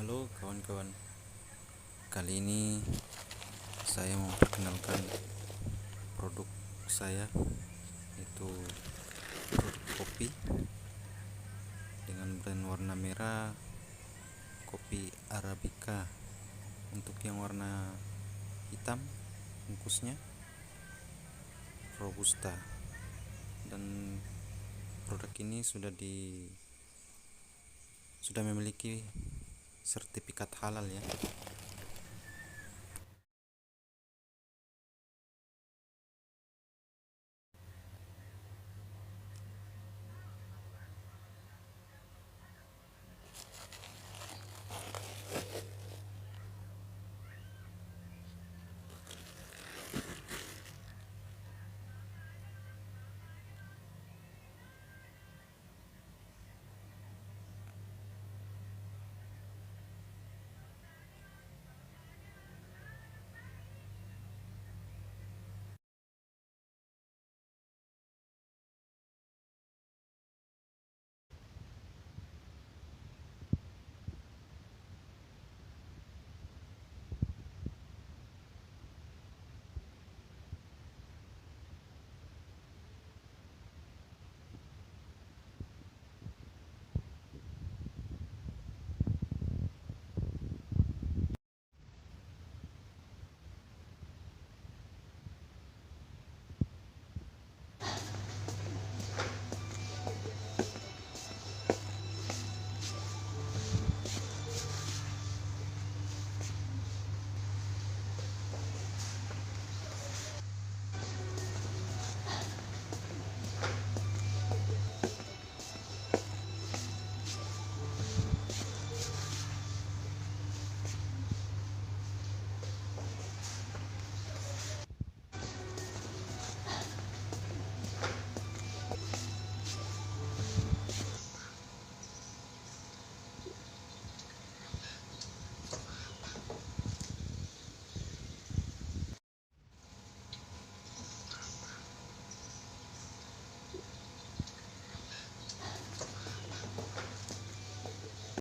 Halo kawan-kawan, kali ini saya mau perkenalkan produk saya, yaitu produk kopi dengan brand warna merah, kopi Arabica. Untuk yang warna hitam, bungkusnya Robusta. Dan produk ini sudah memiliki sertifikat halal ya.